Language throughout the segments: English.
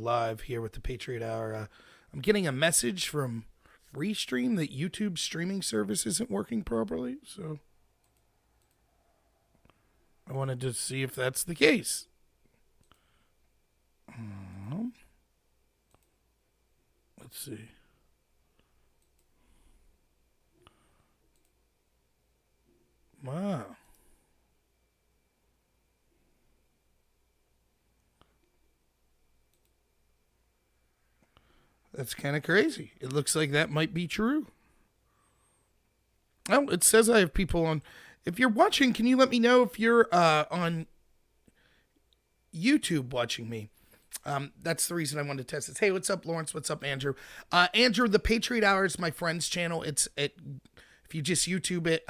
Live here with the Patriot Hour. I'm getting a message from Restream that YouTube's streaming service isn't working properly, so I wanted to see if that's the case. Let's see. Wow. That's kind of crazy. It looks like that might be true. Oh, it says I have people on. If you're watching, can you let me know if you're on YouTube watching me? That's the reason I wanted to test this. Hey, what's up, Lawrence? What's up, Andrew? Andrew, the Patriot Hour is my friend's channel. If you just YouTube it,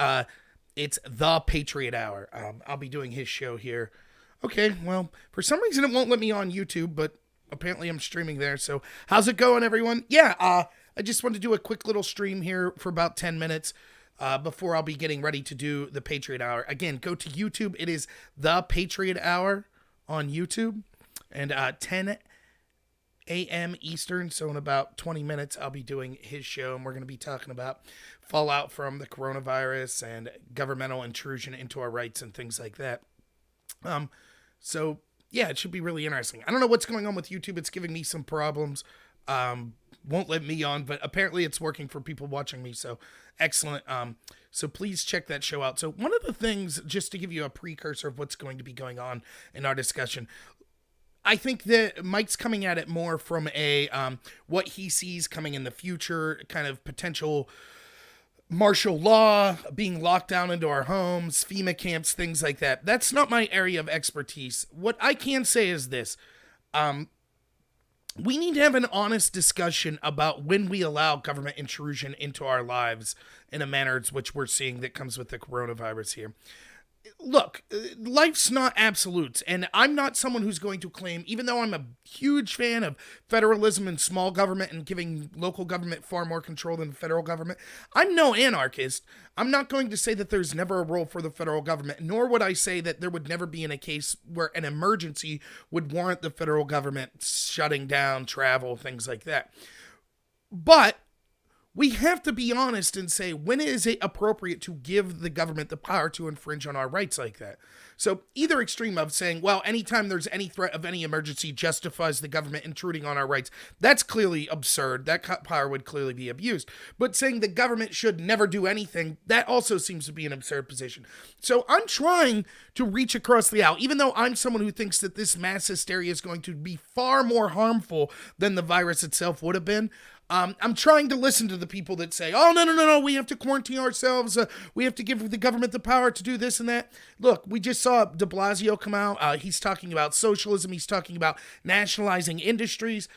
it's the Patriot Hour. I'll be doing his show here. Okay, well, for some reason it won't let me on YouTube, but apparently I'm streaming there. So how's it going, everyone? Yeah, I just wanted to do a quick little stream here for about 10 minutes before I'll be getting ready to do the Patriot Hour. Again, go to YouTube. It is the Patriot Hour on YouTube. And 10 a.m. Eastern, so in about 20 minutes, I'll be doing his show, and we're going to be talking about fallout from the coronavirus and governmental intrusion into our rights and things like that. So, yeah, it should be really interesting. I don't know what's going on with YouTube. It's giving me some problems. Won't let me on, but apparently it's working for people watching me, so excellent. So please check that show out. So one of the things, just to give you a precursor of what's going to be going on in our discussion, I think that Mike's coming at it more from a what he sees coming in the future, kind of potential martial law, being locked down into our homes, FEMA camps, things like that. That's not my area of expertise. What I can say is this. We need to have an honest discussion about when we allow government intrusion into our lives in a manner which we're seeing that comes with the coronavirus here. Look, life's not absolutes, and I'm not someone who's going to claim, even though I'm a huge fan of federalism and small government and giving local government far more control than the federal government, I'm no anarchist. I'm not going to say that there's never a role for the federal government, nor would I say that there would never be in a case where an emergency would warrant the federal government shutting down travel, things like that. But we have to be honest and say, when is it appropriate to give the government the power to infringe on our rights like that? So either extreme of saying, well, anytime there's any threat of any emergency justifies the government intruding on our rights, that's clearly absurd. That power would clearly be abused. But saying the government should never do anything, that also seems to be an absurd position. So I'm trying to reach across the aisle, even though I'm someone who thinks that this mass hysteria is going to be far more harmful than the virus itself would have been. I'm trying to listen to the people that say, oh, no, we have to quarantine ourselves. We have to give the government the power to do this and that. Look, we just saw de Blasio come out. He's talking about socialism. He's talking about nationalizing industries.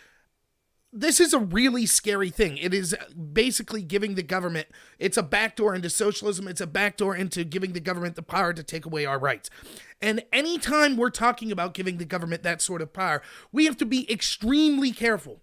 This is a really scary thing. It is basically giving the government, it's a backdoor into socialism. It's a backdoor into giving the government the power to take away our rights. And anytime we're talking about giving the government that sort of power, we have to be extremely careful.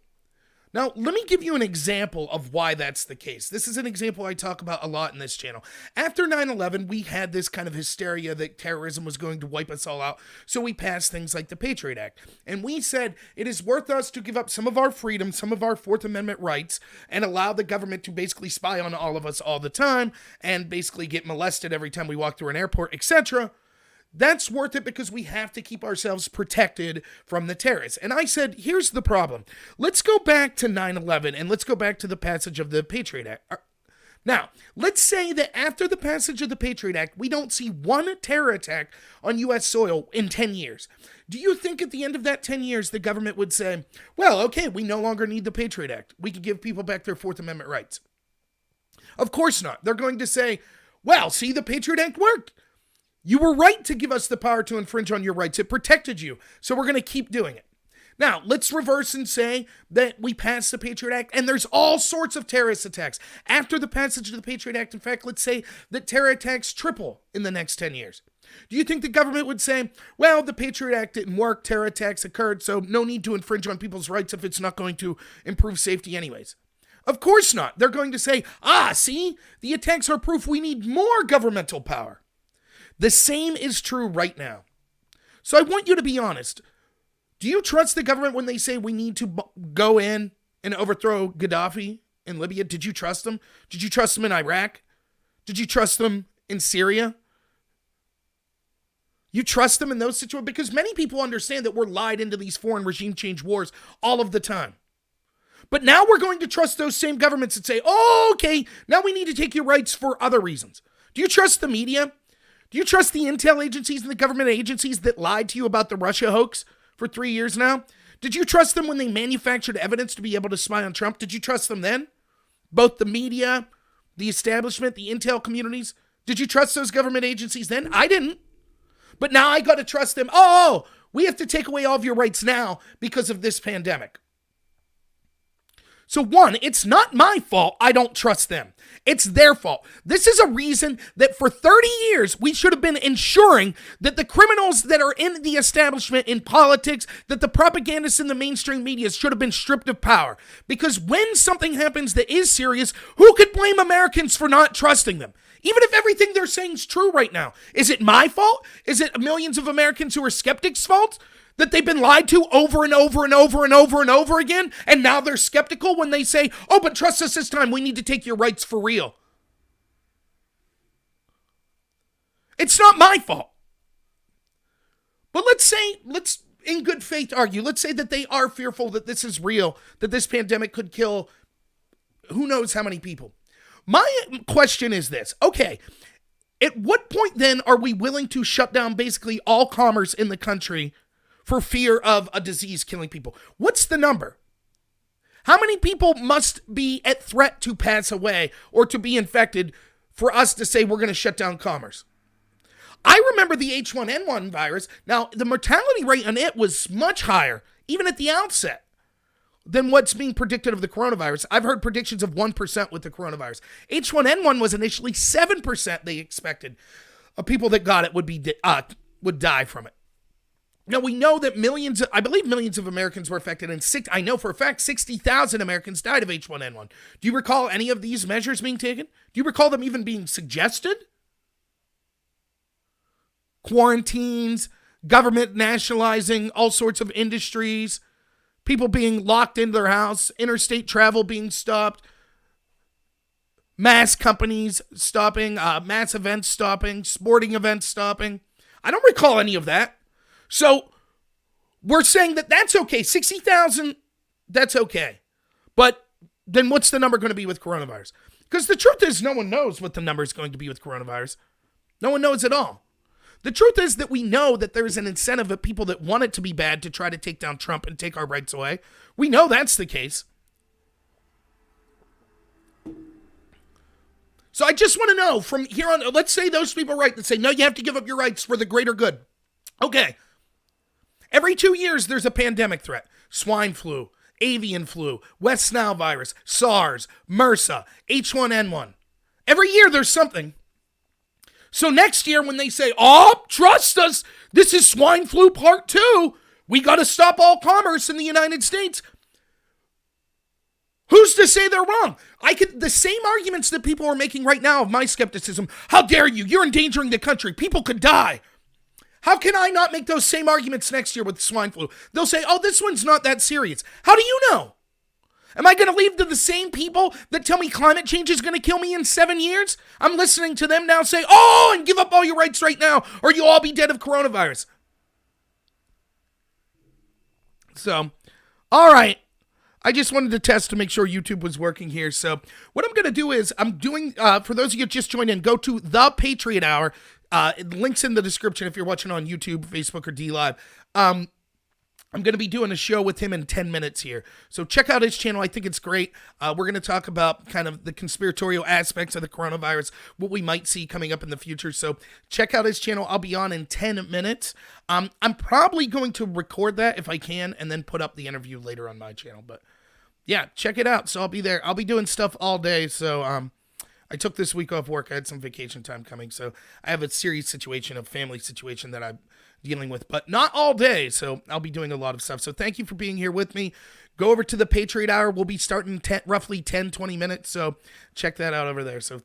Now, let me give you an example of why that's the case. This is an example I talk about a lot in this channel. After 9/11, we had this kind of hysteria that terrorism was going to wipe us all out, so we passed things like the Patriot Act. And we said it is worth us to give up some of our freedom, some of our Fourth Amendment rights, and allow the government to basically spy on all of us all the time and basically get molested every time we walk through an airport, etc. That's worth it because we have to keep ourselves protected from the terrorists. And I said, here's the problem. Let's go back to 9/11 and let's go back to the passage of the Patriot Act. Now, let's say that after the passage of the Patriot Act, we don't see one terror attack on U.S. soil in 10 years. Do you think at the end of that 10 years, the government would say, well, okay, we no longer need the Patriot Act. We can give people back their Fourth Amendment rights? Of course not. They're going to say, well, see, the Patriot Act worked. You were right to give us the power to infringe on your rights. It protected you, so we're going to keep doing it. Now, let's reverse and say that we passed the Patriot Act, and there's all sorts of terrorist attacks. After the passage of the Patriot Act, in fact, let's say that terror attacks triple in the next 10 years. Do you think the government would say, well, the Patriot Act didn't work, terror attacks occurred, so no need to infringe on people's rights if it's not going to improve safety anyways? Of course not. They're going to say, see, the attacks are proof we need more governmental power. The same is true right now. So I want you to be honest. Do you trust the government when they say we need to go in and overthrow Gaddafi in Libya? Did you trust them? Did you trust them in Iraq? Did you trust them in Syria? You trust them in those situations? Because many people understand that we're lied into these foreign regime change wars all of the time. But now we're going to trust those same governments and say, oh, okay, now we need to take your rights for other reasons. Do you trust the media? Do you trust the intel agencies and the government agencies that lied to you about the Russia hoax for 3 years now? Did you trust them when they manufactured evidence to be able to spy on Trump? Did you trust them then? Both the media, the establishment, the intel communities. Did you trust those government agencies then? I didn't. But now I got to trust them. Oh, we have to take away all of your rights now because of this pandemic. So one, it's not my fault I don't trust them. It's their fault. This is a reason that for 30 years, we should have been ensuring that the criminals that are in the establishment, in politics, that the propagandists in the mainstream media should have been stripped of power. Because when something happens that is serious, who could blame Americans for not trusting them? Even if everything they're saying is true right now. Is it my fault? Is it millions of Americans who are skeptics' fault? That they've been lied to over and over and over and over and over again, and now they're skeptical when they say, oh, but trust us this time, we need to take your rights for real. It's not my fault. But let's in good faith argue, let's say that they are fearful that this is real, that this pandemic could kill who knows how many people. My question is this, okay, at what point then are we willing to shut down basically all commerce in the country for fear of a disease killing people? What's the number? How many people must be at threat to pass away or to be infected for us to say we're going to shut down commerce? I remember the H1N1 virus. Now, the mortality rate on it was much higher, even at the outset, than what's being predicted of the coronavirus. I've heard predictions of 1% with the coronavirus. H1N1 was initially 7% they expected of people that got it would die from it. Now, we know that millions of Americans were affected, and I know for a fact 60,000 Americans died of H1N1. Do you recall any of these measures being taken? Do you recall them even being suggested? Quarantines, government nationalizing all sorts of industries, people being locked into their house, interstate travel being stopped, mass companies stopping, mass events stopping, sporting events stopping. I don't recall any of that. So we're saying that that's okay. 60,000, that's okay. But then what's the number going to be with coronavirus? Because the truth is no one knows what the number is going to be with coronavirus. No one knows at all. The truth is that we know that there's an incentive of people that want it to be bad to try to take down Trump and take our rights away. We know that's the case. So I just want to know from here on, let's say those people are right that say, no, you have to give up your rights for the greater good. Okay. Every 2 years, there's a pandemic threat. Swine flu, avian flu, West Nile virus, SARS, MRSA, H1N1. Every year, there's something. So next year, when they say, oh, trust us, this is swine flu part 2, we got to stop all commerce in the United States. Who's to say they're wrong? The same arguments that people are making right now of my skepticism. How dare you? You're endangering the country. People could die. How can I not make those same arguments next year with swine flu? They'll say, oh, this one's not that serious. How do you know? Am I going to leave to the same people that tell me climate change is going to kill me in 7 years? I'm listening to them now say, oh, and give up all your rights right now, or you'll all be dead of coronavirus. So, all right. I just wanted to test to make sure YouTube was working here. So what I'm going to do is I'm doing, for those of you who just joined in, go to the Patriot Hour. Links in the description if you're watching on YouTube, Facebook, or DLive. I'm going to be doing a show with him in 10 minutes here. So check out his channel. I think it's great. We're going to talk about kind of the conspiratorial aspects of the coronavirus, what we might see coming up in the future. So check out his channel. I'll be on in 10 minutes. I'm probably going to record that if I can and then put up the interview later on my channel. But yeah, check it out. So I'll be there. I'll be doing stuff all day. So I took this week off work. I had some vacation time coming. So I have a serious situation, a family situation that I'm dealing with, but not all day. So I'll be doing a lot of stuff. So thank you for being here with me. Go over to the Patriot Hour. We'll be starting roughly 10, 20 minutes. So check that out over there. So thank